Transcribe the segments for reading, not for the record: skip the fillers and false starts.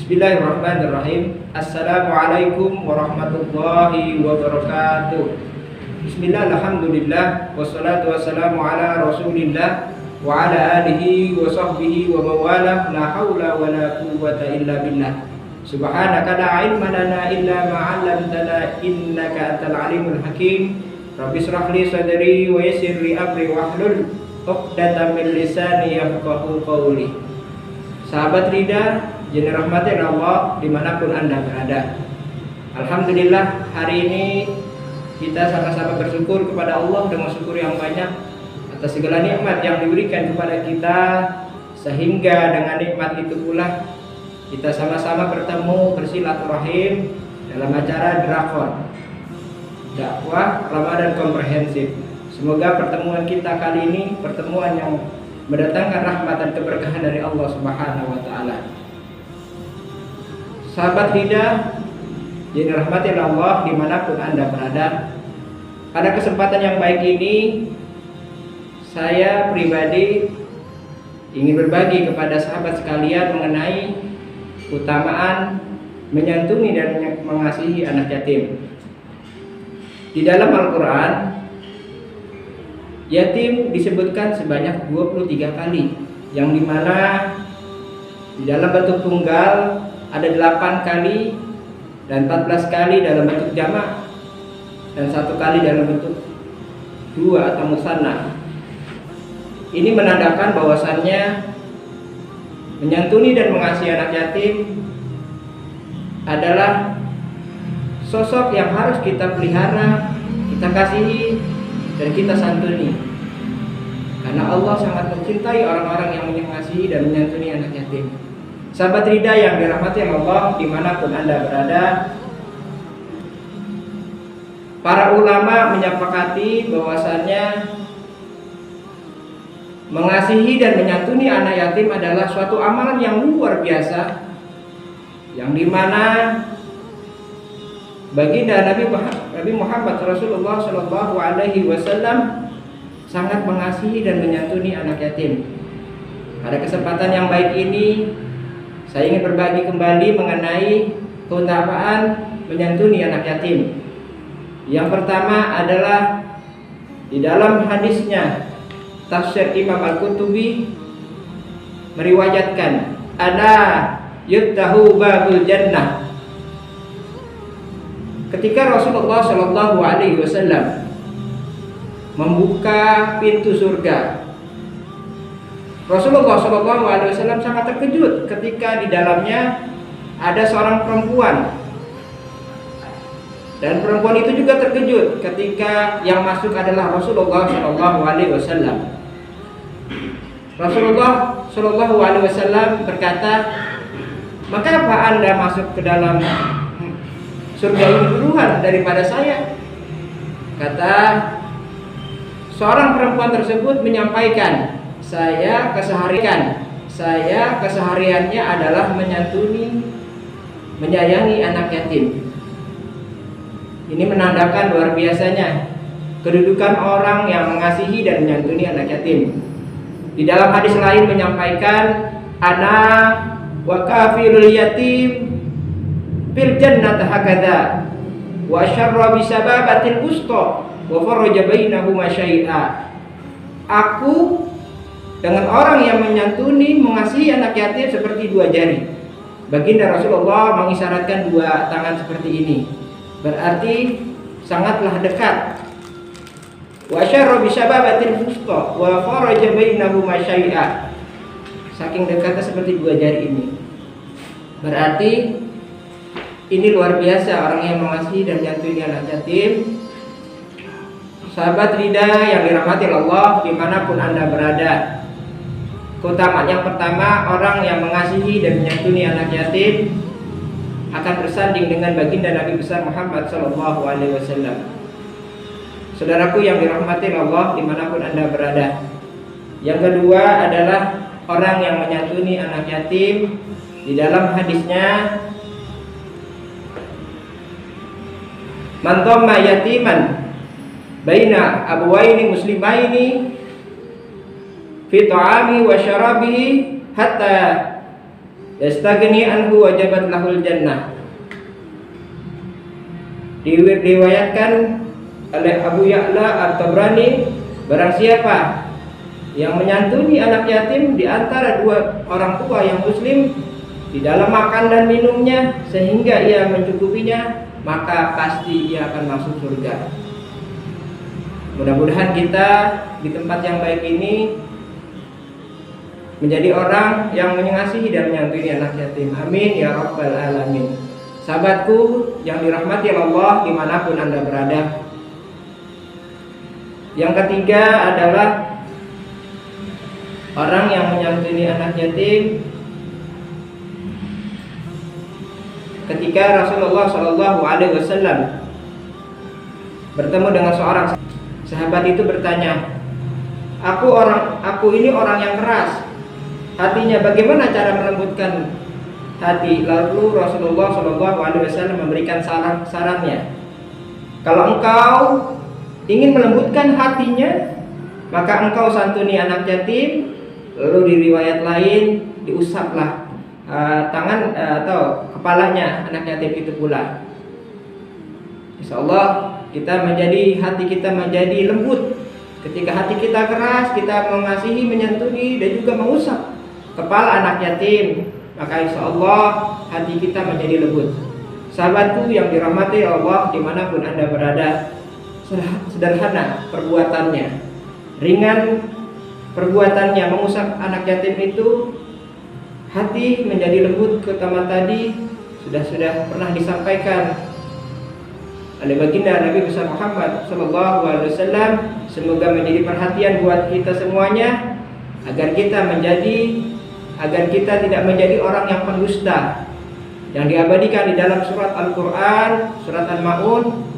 Bismillahirrahmanirrahim. Assalamualaikum warahmatullahi wabarakatuh. Bismillah, alhamdulillah, wassalatu wassalamu ala rasulillah wa ala alihi wa sahbihi wa mawalah. La hawla wa la quwwata illa billah. Subhanaka la ilma lana illa ma 'allamtana innaka antal alimul hakim. Rabbi shrah li sadri wa yassir li amri wahlul 'uqdatam min lisani yafqahu qawli. Sahabat Rida, yang dirahmati Allah dimanapun Anda berada, alhamdulillah hari ini kita sama-sama bersyukur kepada Allah dengan syukur yang banyak atas segala nikmat yang diberikan kepada kita, sehingga dengan nikmat itu pula kita sama-sama bertemu bersilaturahim dalam acara Drakor Dakwah Ramadan Komprehensif. Semoga pertemuan kita kali ini pertemuan yang mendatangkan rahmat dan keberkahan dari Allah Subhanahu wa taala. Sahabat Hida yang dirahmati Allah dimanapun Anda berada, pada kesempatan yang baik ini saya pribadi ingin berbagi kepada sahabat sekalian mengenai keutamaan menyantuni dan mengasihi anak yatim. Di dalam Al-Quran, yatim disebutkan sebanyak 23 kali, yang dimana di dalam bentuk tunggal ada 8 kali dan 14 kali dalam bentuk jamak dan 1 kali dalam bentuk 2 atau musanna. Ini menandakan bahwasannya menyantuni dan mengasihi anak yatim adalah sosok yang harus kita pelihara, kita kasihi, dan kita santuni, karena Allah sangat mencintai orang-orang yang mengasihi dan menyantuni anak yatim. Sahabat Rida yang dirahmati Allah dimanapun Anda berada, para ulama menyepakati bahwasannya mengasihi dan menyantuni anak yatim adalah suatu amalan yang luar biasa, yang dimana baginda Nabi Muhammad Rasulullah Shallallahu Alaihi Wasallam sangat mengasihi dan menyantuni anak yatim. Pada kesempatan yang baik ini, saya ingin berbagi kembali mengenai keutamaan menyantuni anak yatim. Yang pertama adalah di dalam hadisnya tafsir Imam Al-Qurtubi meriwayatkan, "Ana yuftahu babul jannah." Ketika Rasulullah Shallallahu Alaihi Wasallam membuka pintu surga, Rasulullah Shallallahu Alaihi Wasallam sangat terkejut ketika di dalamnya ada seorang perempuan, dan perempuan itu juga terkejut ketika yang masuk adalah Rasulullah Shallallahu Alaihi Wasallam. Rasulullah Shallallahu Alaihi Wasallam berkata, "Mengapa Anda masuk ke dalam surga ini duluan daripada saya?" Kata seorang perempuan tersebut menyampaikan, saya kesehariannya adalah menyantuni, menyayangi anak yatim." Ini menandakan luar biasanya kedudukan orang yang mengasihi dan menyantuni anak yatim. Di dalam hadis lain menyampaikan, "Ana wa kafirul yatim fil jannati hakadha wa syarra bi sababatil wusta wa faraja bainahuma syai'a." Aku dengan orang yang menyantuni, mengasihi anak yatim seperti 2 jari. Baginda Rasulullah mengisyaratkan 2 tangan seperti ini, berarti sangatlah dekat. Wa syarra bi sababatil wusta wa faraja bainahuma syai'a. Saking dekatnya seperti 2 jari ini, berarti ini luar biasa orang yang mengasihi dan menyantuni anak yatim. Sahabat Rida yang dirahmati Allah dimanapun Anda berada, keutamaan yang pertama, orang yang mengasihi dan menyantuni anak yatim akan bersanding dengan baginda Nabi besar Muhammad Sallallahu Alaihi Wasallam. Saudaraku yang dirahmati Allah dimanapun Anda berada, yang kedua adalah orang yang menyantuni anak yatim. Di dalam hadisnya, "Man dhamma yatiman baina abwaini muslimaini fi ta'ami wa syarabihi hatta Yastagni anhu wajabat lahul jannah. Diriwayatkan oleh Abu Ya'la At-Tabrani, barang siapa yang menyantuni anak yatim di antara dua orang tua yang muslim di dalam makan dan minumnya sehingga ia mencukupinya, maka pasti ia akan masuk surga. Mudah-mudahan kita di tempat yang baik ini menjadi orang yang mengasihi dan menyantuni anak yatim. Amin ya rabbal alamin. Sahabatku yang dirahmati Allah dimanapun Anda berada. Yang ketiga adalah orang yang menyantuni anak yatim ketika Rasulullah SAW bertemu dengan seorang sahabat. Itu bertanya, aku ini orang yang keras hatinya, bagaimana cara melembutkan hati? Lalu Rasulullah SAW memberikan sarannya, kalau engkau ingin melembutkan hatinya, maka engkau santuni anak yatim. Lalu di riwayat lain diusaplah tangan atau kepalanya anak yatim itu pula. Insyaallah hati kita menjadi lembut. Ketika hati kita keras, kita mengasihi, menyantuni dan juga mengusap kepala anak yatim, maka insyaallah hati kita menjadi lembut. Sahabatku yang dirahmati Allah dimanapun Anda berada, sederhana perbuatannya, ringan perbuatannya, mengusap anak yatim itu, hati menjadi lembut. Ketaman tadi sudah pernah disampaikan oleh baginda Nabi besar Muhammad SAW. Semoga menjadi perhatian buat kita semuanya, agar kita tidak menjadi orang yang pendusta, yang diabadikan di dalam surat Al-Quran, surat Al-Ma'un.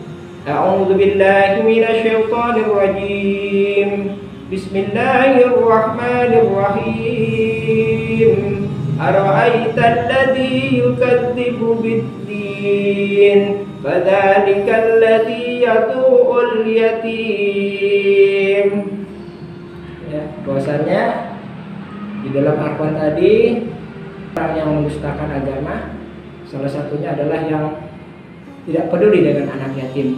A'udzu billahi minasyaitonir rajim. Bismillahirrahmanirrahim. Ara'aital ladzi yukadzibu bid-din, fadzalika alladzi yad'ul yatim. Ya, bahwasanya di dalam Al-Quran tadi, orang yang mendustakan agama salah satunya adalah yang tidak peduli dengan anak yatim.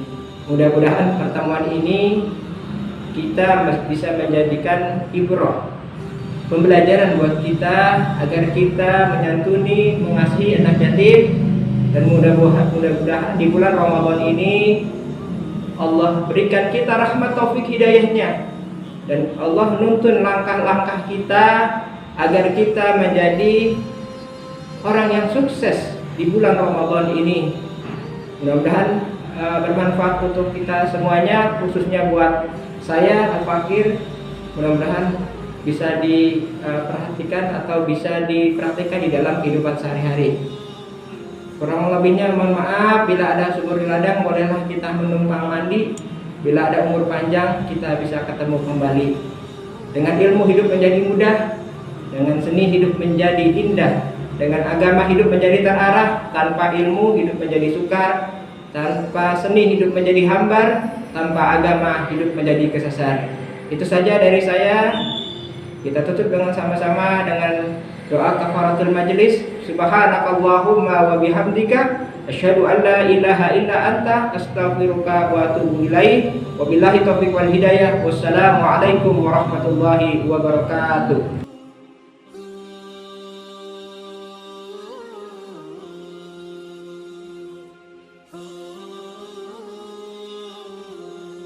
Mudah-mudahan pertemuan ini kita bisa menjadikan ibrah, pembelajaran buat kita agar kita menyantuni, mengasihi anak yatim. Dan mudah-mudahan di bulan Ramadan ini Allah berikan kita rahmat taufik hidayahnya, dan Allah menuntun langkah-langkah kita agar kita menjadi orang yang sukses di bulan Ramadan ini. Mudah-mudahan bermanfaat untuk kita semuanya, khususnya buat saya Al-Fakir. Mudah-mudahan bisa diperhatikan atau bisa dipraktikkan di dalam kehidupan sehari-hari. Kurang lebihnya mohon maaf. Bila ada sumur di ladang, bolehlah kita menumpang mandi. Bila ada umur panjang, kita bisa ketemu kembali. Dengan ilmu hidup menjadi mudah, dengan seni hidup menjadi indah, dengan agama hidup menjadi terarah. Tanpa ilmu hidup menjadi sukar, tanpa seni hidup menjadi hambar, tanpa agama hidup menjadi kesesat. Itu saja dari saya. Kita tutup dengan sama-sama dengan doa kafaratul majelis. Subhanakallahumma wa bihamdika asyhadu an la ilaha illa anta astaghfiruka wa atubu ilaik. Wabillahi taufiq wal hidayah. Wassalamu alaikum warahmatullahi wabarakatuh.